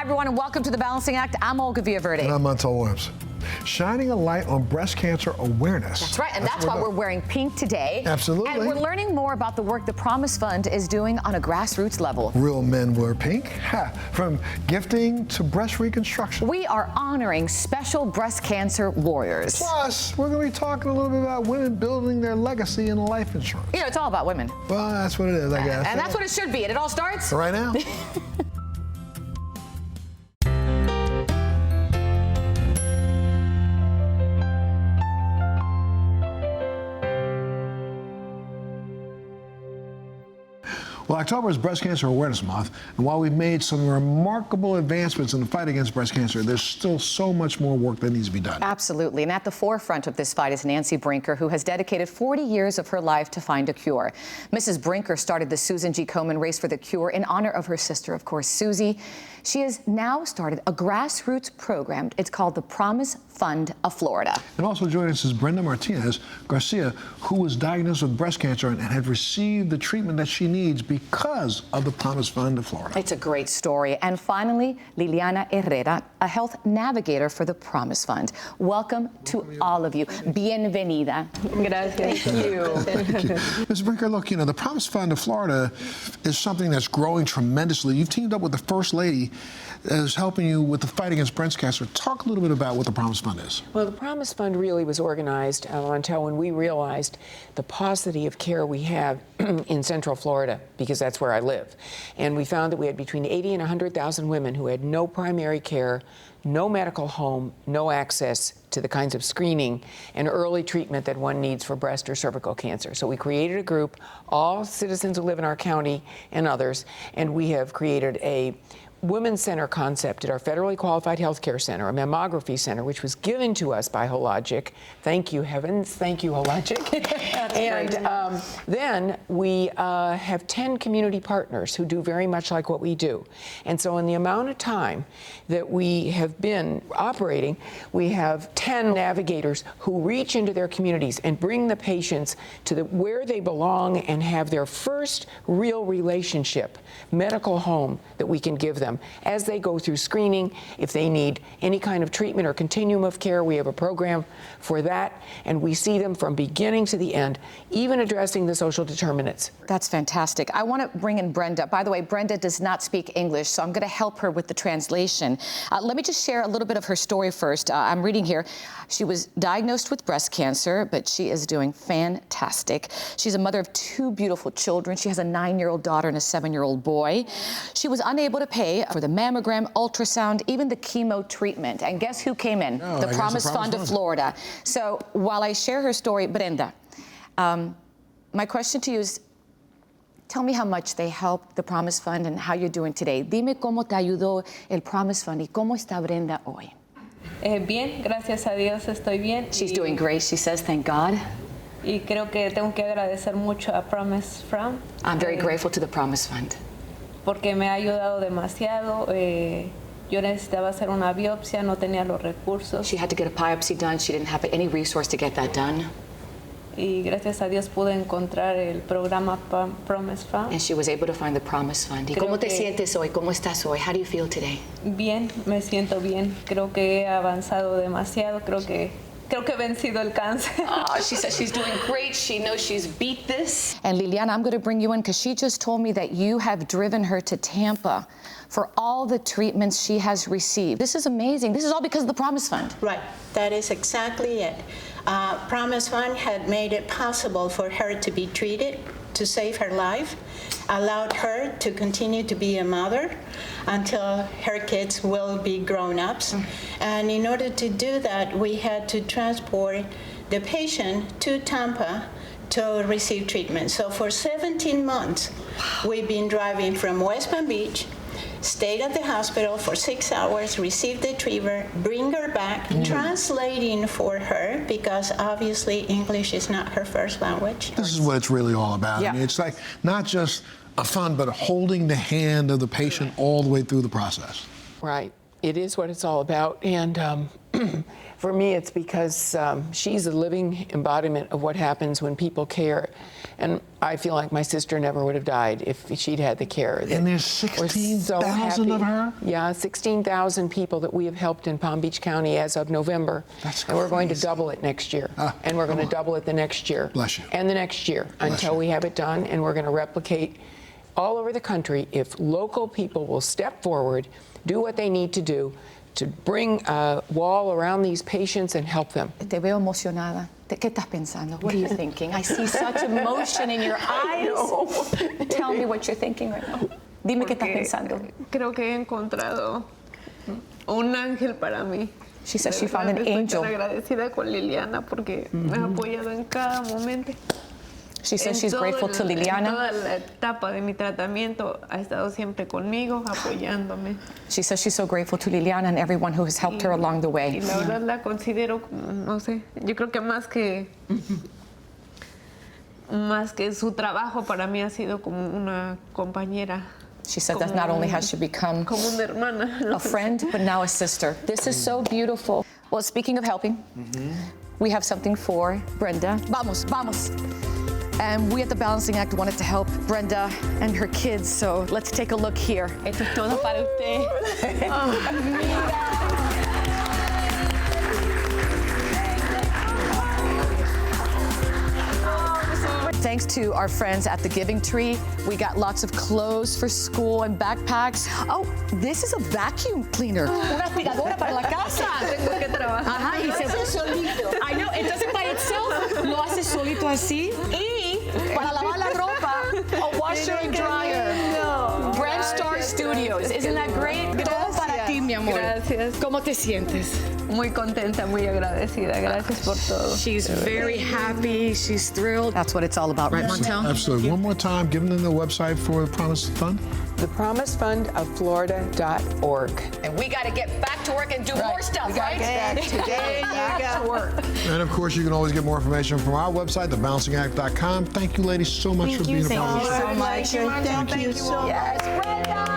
everyone, and welcome to The Balancing Act. I'm Olga Villaverde. And I'm Natrelle Williams. Shining a light on breast cancer awareness. That's right, and that's why we're wearing pink today. Absolutely. And we're learning more about the work the Promise Fund is doing on a grassroots level. Real men wear pink. From gifting to breast reconstruction. We are honoring special breast cancer warriors. Plus, we're going to be talking a little bit about women building their legacy in life insurance. You know, it's all about women. Well, that's what it is, I guess. And that's what it should be, and it all starts right now. Well, October is Breast Cancer Awareness Month, and while we've made some remarkable advancements in the fight against breast cancer, there's still so much more work that needs to be done. Absolutely, and at the forefront of this fight is Nancy Brinker, who has dedicated 40 years of her life to find a cure. Mrs. Brinker started the Susan G. Komen Race for the Cure in honor of her sister, of course, Susie. She has now started a grassroots program. It's called the Promise Fund of Florida. And also joining us is Brenda Martinez Garcia, who was diagnosed with breast cancer and had received the treatment that she needs because of the Promise Fund of Florida. It's a great story. And finally, Liliana Herrera, a health navigator for the Promise Fund. Welcome to all of you. Bienvenida. Gracias. Thank you. Ms. Brinker, look, you know, the Promise Fund of Florida is something that's growing tremendously. You've teamed up with the First Lady that is helping you with the fight against breast cancer. Talk a little bit about what the Promise Fund is. Well, the Promise Fund really was organized until when we realized the paucity of care we have in Central Florida, because that's where I live. And we found that we had between 80 and 100,000 women who had no primary care, no medical home, no access to the kinds of screening and early treatment that one needs for breast or cervical cancer. So we created a group, all citizens who live in our county and others, and we have created a Women's Center concept at our federally qualified healthcare center, a mammography center, which was given to us by Hologic. Thank you, heavens. Thank you, Hologic. And then we have 10 community partners who do very much like what we do. And so in the amount of time that we have been operating, we have 10 navigators who reach into their communities and bring the patients to where they belong and have their first real relationship, medical home that we can give them as they go through screening. If they need any kind of treatment or continuum of care, we have a program for that, and we see them from beginning to the end, even addressing the social determinants. That's fantastic. I want to bring in Brenda. By the way, Brenda does not speak English, so I'm going to help her with the translation. Let me just share a little bit of her story first. I'm reading here. She was diagnosed with breast cancer, but she is doing fantastic. She's a mother of 2 beautiful children. She has a 9-year-old daughter and a 7-year-old boy. She was unable to pay for the mammogram, ultrasound, even the chemo treatment. And guess who came in? The Promise Fund of Florida. So while I share her story, Brenda, my question to you is, tell me how much they helped the Promise Fund and how you're doing today. Dime cómo te ayudó el Promise Fund y cómo está Brenda hoy. Bien, gracias a Dios estoy bien. She's doing great, she says, thank God. Y creo que tengo que agradecer mucho a Promise Fund. I'm very grateful to the Promise Fund. Porque me ha ayudado demasiado. Yo necesitaba hacer una biopsia, no tenía los recursos. She had to get a biopsy done. She didn't have any resource to get that done. Y gracias a Dios pude encontrar el programa Promise Fund. And she was able to find the Promise Fund. ¿Y cómo te sientes hoy? ¿Cómo estás hoy? How do you feel today? Bien, me siento bien. Creo que he avanzado demasiado. Creo que he vencido el cáncer. Oh, she says she's doing great. She knows she's beat this. And Liliana, I'm going to bring you in because she just told me that you have driven her to Tampa for all the treatments she has received. This is amazing. This is all because of the Promise Fund. Right. That is exactly it. Promise Fund had made it possible for her to be treated, to save her life, allowed her to continue to be a mother until her kids will be grown-ups. And in order to do that, we had to transport the patient to Tampa to receive treatment. So for 17 months, we've been driving from West Palm Beach, stayed at the hospital for 6 hours, received the treatment, bring her back, translating for her, because obviously English is not her first language. This is what it's really all about. Yeah. I mean, it's like not just a fund, but holding the hand of the patient all the way through the process. Right. It is what it's all about. And For me, it's because she's a living embodiment of what happens when people care. And I feel like my sister never would have died if she'd had the care. And there's 16,000 of her? Yeah, 16,000 people that we have helped in Palm Beach County as of November. That's and we're going to crazy. double it next year. And we're going to double it the next year. Bless you. And the next year until we have it done. And we're going to replicate all over the country if local people will step forward, do what they need to do to bring a wall around these patients and help them. Te veo emocionada. ¿Qué estás pensando? What are you thinking? I see such emotion in your eyes. Tell me what you're thinking right now. Dime qué estás pensando. Creo que he encontrado un ángel para mí. She says she De found an verdad, angel. Estoy tan agradecida con Liliana porque me ha apoyado en cada momento. She says she's En grateful to en Liliana. toda la etapa de mi tratamiento ha estado siempre conmigo, apoyándome. She says she's so grateful to Liliana and everyone who has helped her along the Y way. la verdad la considero, no sé, yo creo que más que su trabajo para mí ha sido como una compañera. She said that not only has she become Como una hermana. ¿no? a friend, but now a sister. This is so beautiful. Well, speaking of helping, we have something for Brenda. Vamos, vamos. And we at the Balancing Act wanted to help Brenda and her kids, so let's take a look here. Esto es todo para usted. Thanks to our friends at the Giving Tree, we got lots of clothes for school and backpacks. Oh, this is a vacuum cleaner. Una aspiradora para la casa. Tengo que trabajar. Ajá, y se hace solito. I know, it does it by itself. Lo hace solito así. Y para lavar la ropa, a washer and dryer. Brand Star Studios. Isn't that great? Todo para ti, mi amor. Gracias. ¿Cómo te sientes? Muy contenta, muy agradecida. Gracias por todo. She's very happy. She's thrilled. That's what it's all about, right, Montel? Absolutely. One more time, give them the website for the Promise Fund. thepromisefundoflorida.org. And we got to get back to work and do more stuff, right? Today, back to work. And of course, you can always get more information from our website, thebalancingact.com. Thank you, ladies, so much for being a part of the show. so much. Thank you so much. Yes, Brenda!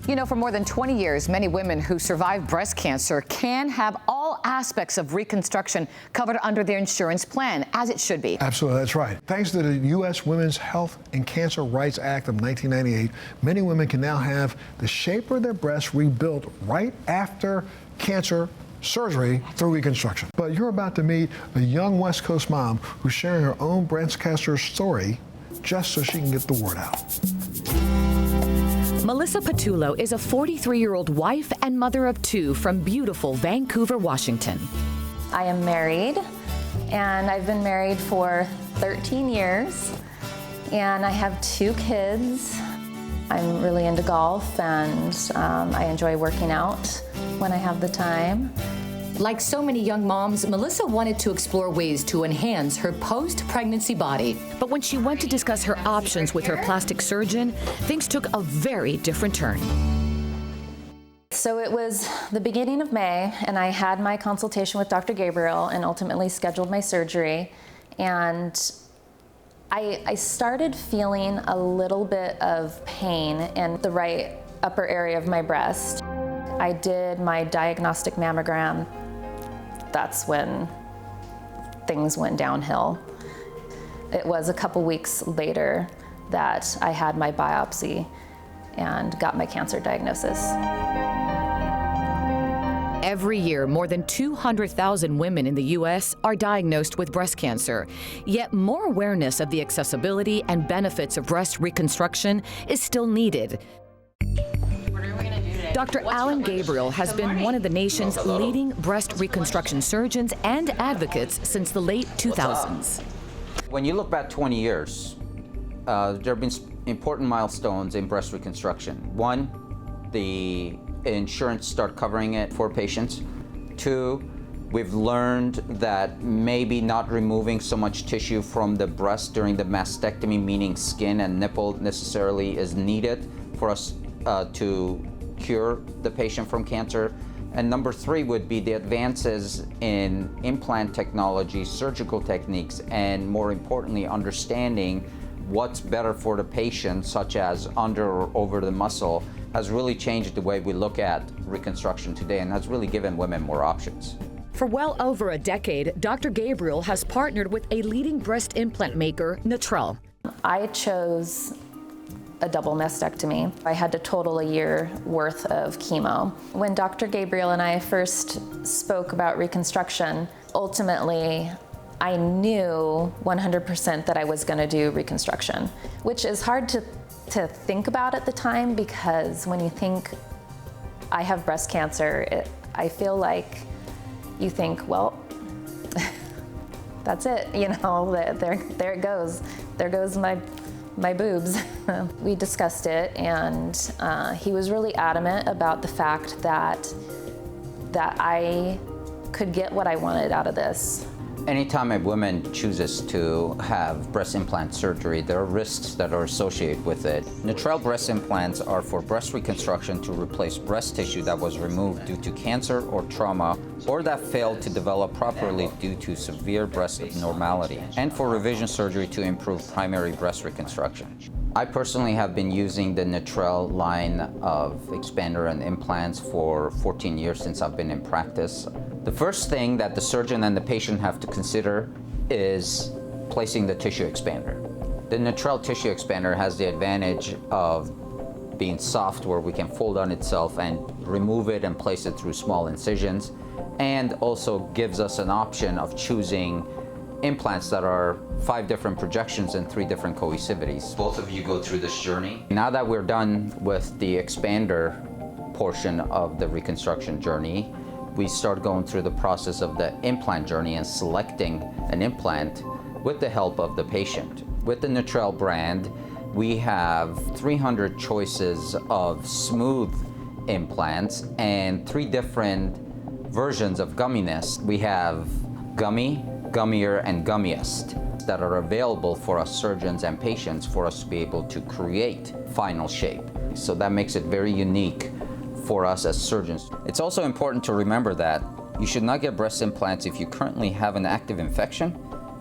You know, for more than 20 years, many women who survive breast cancer can have all aspects of reconstruction covered under their insurance plan, as it should be. Absolutely, that's right. Thanks to the U.S. Women's Health and Cancer Rights Act of 1998, many women can now have the shape of their breast rebuilt right after cancer surgery through reconstruction. But you're about to meet a young West Coast mom who's sharing her own breast cancer story just so she can get the word out. Melissa Patullo is a 43-year-old wife and mother of two from beautiful Vancouver, Washington. I am married, and I've been married for 13 years, and I have 2 kids. I'm really into golf, and I enjoy working out when I have the time. Like so many young moms, Melissa wanted to explore ways to enhance her post-pregnancy body. But when she went to discuss her options with her plastic surgeon, things took a very different turn. So it was the beginning of May, and I had my consultation with Dr. Gabriel and ultimately scheduled my surgery. And I started feeling a little bit of pain in the right upper area of my breast. I did my diagnostic mammogram. That's when things went downhill. It was a couple weeks later that I had my biopsy and got my cancer diagnosis. Every year, more than 200,000 women in the U.S. are diagnosed with breast cancer. Yet more awareness of the accessibility and benefits of breast reconstruction is still needed. Dr. Alan Gabriel has been one of the nation's leading breast reconstruction surgeons and advocates since the late 2000s. When you look back 20 years, there have been important milestones in breast reconstruction. One, the insurance start covering it for patients. Two, we've learned that maybe not removing so much tissue from the breast during the mastectomy, meaning skin and nipple, necessarily is needed for us to cure the patient from cancer. And number 3 would be the advances in implant technology, surgical techniques, and more importantly, understanding what's better for the patient, such as under or over the muscle, has really changed the way we look at reconstruction today and has really given women more options. For well over a decade, Dr. Gabriel has partnered with a leading breast implant maker, Natrelle. I chose a double mastectomy. I had to total a year worth of chemo. When Dr. Gabriel and I first spoke about reconstruction, ultimately I knew 100% that I was going to do reconstruction, which is hard to think about at the time, because when you think I have breast cancer, I feel like you think, well, that's it, you know, there it goes. There goes my boobs. We discussed it, and he was really adamant about the fact that I could get what I wanted out of this. Anytime a woman chooses to have breast implant surgery, there are risks that are associated with it. Natrelle breast implants are for breast reconstruction to replace breast tissue that was removed due to cancer or trauma, or that failed to develop properly due to severe breast abnormality, and for revision surgery to improve primary breast reconstruction. I personally have been using the Natrelle line of expander and implants for 14 years since I've been in practice. The first thing that the surgeon and the patient have to consider is placing the tissue expander. The Natrelle tissue expander has the advantage of being soft, where we can fold on itself and remove it and place it through small incisions, and also gives us an option of choosing implants that are 5 different projections and 3 different cohesivities. Both of you go through this journey. Now that we're done with the expander portion of the reconstruction journey, we start going through the process of the implant journey and selecting an implant with the help of the patient. With the Natrelle brand, we have 300 choices of smooth implants and 3 different versions of gumminess. We have gummy, gummier, and gummiest that are available for us surgeons and patients for us to be able to create final shape. So that makes it very unique for us as surgeons. It's also important to remember that you should not get breast implants if you currently have an active infection,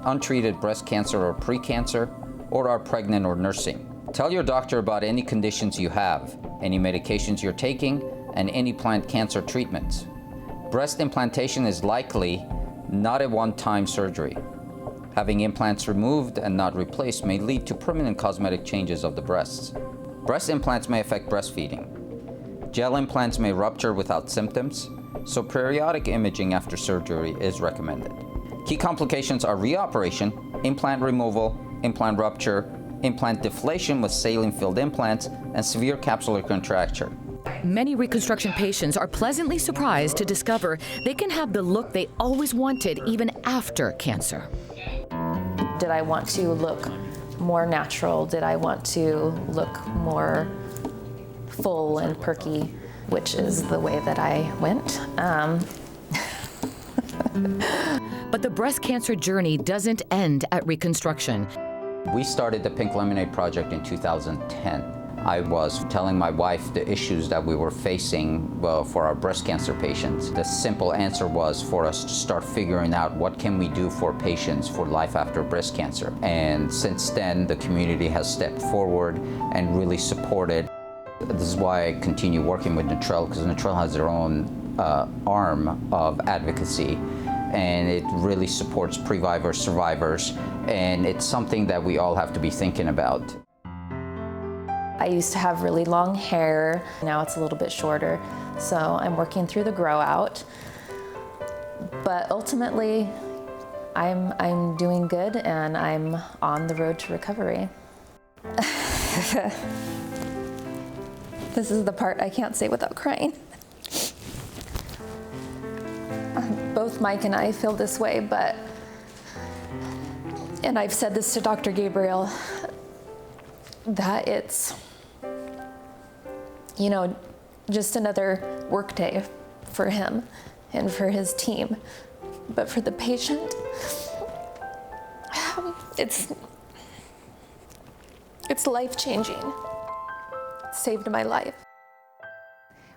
untreated breast cancer or pre-cancer, or are pregnant or nursing. Tell your doctor about any conditions you have, any medications you're taking, and any planned cancer treatments. Breast implantation is likely not a one-time surgery. Having implants removed and not replaced may lead to permanent cosmetic changes of the breasts. Breast implants may affect breastfeeding. Gel implants may rupture without symptoms, so periodic imaging after surgery is recommended. Key complications are reoperation, implant removal, implant rupture, implant deflation with saline-filled implants, and severe capsular contracture. Many reconstruction patients are pleasantly surprised to discover they can have the look they always wanted even after cancer. Did I want to look more natural? Did I want to look more full and perky, which is the way that I went. But the breast cancer journey doesn't end at reconstruction. We started the Pink Lemonade Project in 2010. I was telling my wife the issues that we were facing for our breast cancer patients. The simple answer was for us to start figuring out what can we do for patients for life after breast cancer. And since then, the community has stepped forward and really supported. This is why I continue working with Natrelle, because Natrelle has their own arm of advocacy, and it really supports previvors, survivors, and it's something that we all have to be thinking about. I used to have really long hair. Now it's a little bit shorter, so I'm working through the grow out. But ultimately, I'm doing good, and I'm on the road to recovery. This is the part I can't say without crying. Both Mike and I feel this way, and I've said this to Dr. Gabriel, that it's, just another work day for him and for his team. But for the patient, it's life-changing. It saved my life.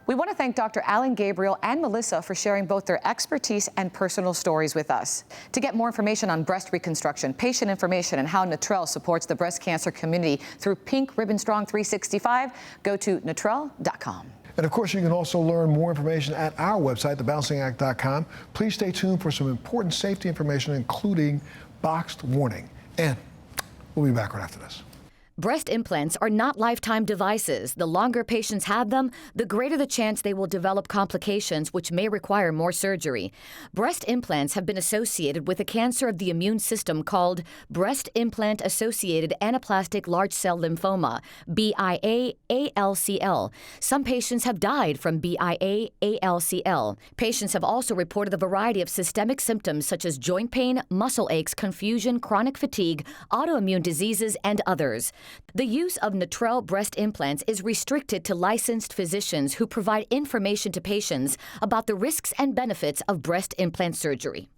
We want to thank Dr. Alan Gabriel and Melissa for sharing both their expertise and personal stories with us. To get more information on breast reconstruction, patient information, and how Natrelle supports the breast cancer community through Pink Ribbon Strong 365, go to natrelle.com. And of course, you can also learn more information at our website, thebalancingact.com. Please stay tuned for some important safety information, including boxed warning. And we'll be back right after this. Breast implants are not lifetime devices. The longer patients have them, the greater the chance they will develop complications which may require more surgery. Breast implants have been associated with a cancer of the immune system called breast implant-associated anaplastic large cell lymphoma, BIA-ALCL. Some patients have died from BIA-ALCL. Patients have also reported a variety of systemic symptoms such as joint pain, muscle aches, confusion, chronic fatigue, autoimmune diseases, and others. The use of Natrelle breast implants is restricted to licensed physicians who provide information to patients about the risks and benefits of breast implant surgery.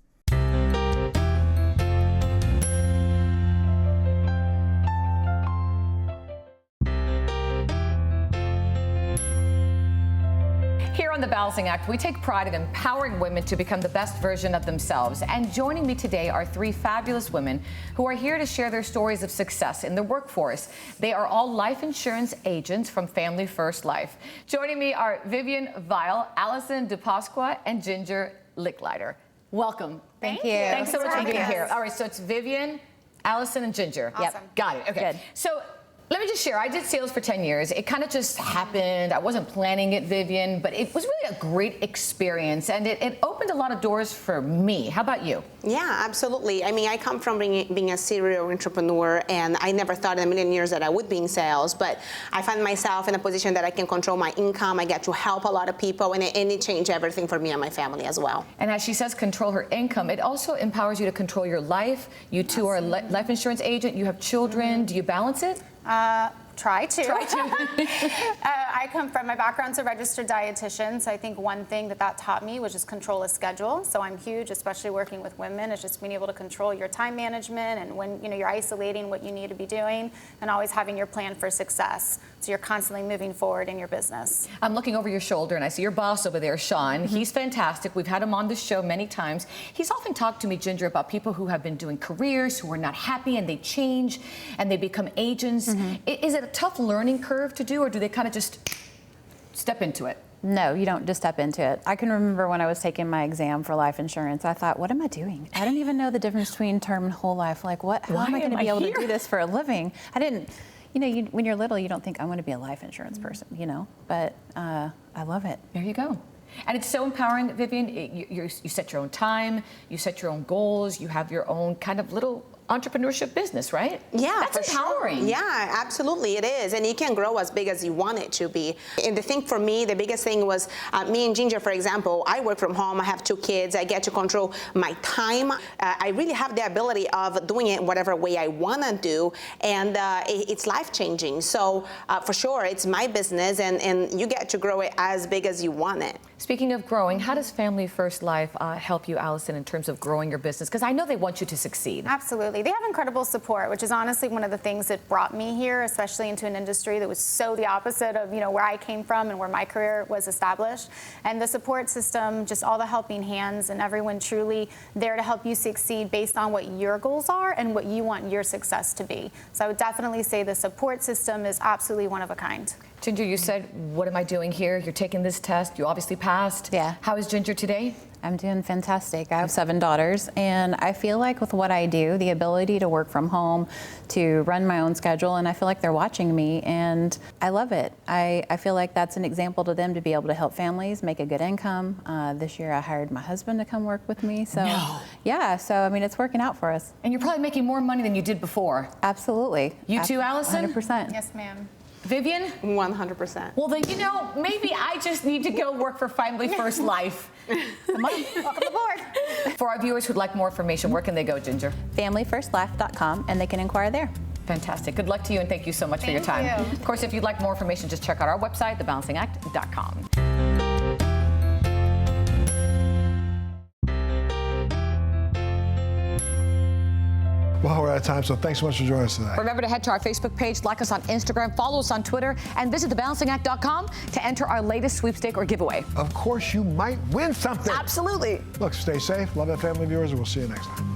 Here on The Balancing Act, we take pride in empowering women to become the best version of themselves. And joining me today are three fabulous women who are here to share their stories of success in the workforce. They are all life insurance agents from Family First Life. Joining me are Vivian Weil, Allison DePasqua, and Ginger Licklider. Welcome. Thank you. Thanks so much for being having here. us. All right, so it's Vivian, Allison, and Ginger. Awesome. Yep, got it. Okay. Good. So let me just share. I did sales for 10 years. It kind of just happened. I wasn't planning it, Vivian, but it was really a great experience, and it opened a lot of doors for me. How about you? Yeah, absolutely. I mean, I come from being a serial entrepreneur, and I never thought in a million years that I would be in sales, but I find myself in a position that I can control my income. I get to help a lot of people, and it changed everything for me and my family as well. And as she says, control her income. It also empowers you to control your life. You two are a life insurance agent. You have children. Do you balance it? Try to. Try to. I come from, my background's a registered dietitian, so I think one thing that taught me was just control a schedule. So I'm huge, especially working with women, is just being able to control your time management and when you're isolating what you need to be doing and always having your plan for success. So you're constantly moving forward in your business. I'm looking over your shoulder and I see your boss over there, Sean. Mm-hmm. He's fantastic. We've had him on the show many times. He's often talked to me, Ginger, about people who have been doing careers, who are not happy, and they change and they become agents. Mm-hmm. Is it a tough learning curve to do, or do they kind of just step into it? No, you don't just step into it. I can remember when I was taking my exam for life insurance, I thought, what am I doing? I didn't even know the difference between term and whole life. Like, what? How am I going to be able to do this for a living? I didn't, when you're little, you don't think I'm going to be a life insurance person, but I love it. There you go. And it's so empowering, Vivian. You set your own time, you set your own goals, you have your own kind of little entrepreneurship business, right? Yeah, that's for empowering. Sure. Yeah, absolutely, it is, and you can grow as big as you want it to be. And the thing for me, the biggest thing was me and Ginger, for example. I work from home. I have 2 kids. I get to control my time. I really have the ability of doing it whatever way I want to do, and it's life-changing. So for sure, it's my business, and you get to grow it as big as you want it. Speaking of growing, how does Family First Life help you, Allison, in terms of growing your business? Because I know they want you to succeed. Absolutely. They have incredible support, which is honestly one of the things that brought me here, especially into an industry that was so the opposite of where I came from and where my career was established. And the support system, just all the helping hands, and everyone truly there to help you succeed based on what your goals are and what you want your success to be. So I would definitely say the support system is absolutely one of a kind. Ginger, you said, what am I doing here? You're taking this test. You obviously passed. Yeah. How is Ginger today? I'm doing fantastic. I have 7 daughters, and I feel like with what I do, the ability to work from home, to run my own schedule, and I feel like they're watching me, and I love it. I feel like that's an example to them to be able to help families make a good income. This year I hired my husband to come work with me. So yeah, so I mean, it's working out for us. And you're probably making more money than you did before. Absolutely. You too, Allison? 100%. Yes, ma'am. Vivian? 100%. Well, then, maybe I just need to go work for Family First Life. Come on. Welcome aboard. For our viewers who'd like more information, where can they go, Ginger? FamilyFirstLife.com, and they can inquire there. Fantastic. Good luck to you, and thank you so much for your time. Thank you. Of course, if you'd like more information, just check out our website, thebalancingact.com. While we're out of time, so thanks so much for joining us today. Remember to head to our Facebook page, like us on Instagram, follow us on Twitter, and visit thebalancingact.com to enter our latest sweepstake or giveaway. Of course, you might win something. Absolutely. Look, stay safe, love that family, viewers, and we'll see you next time.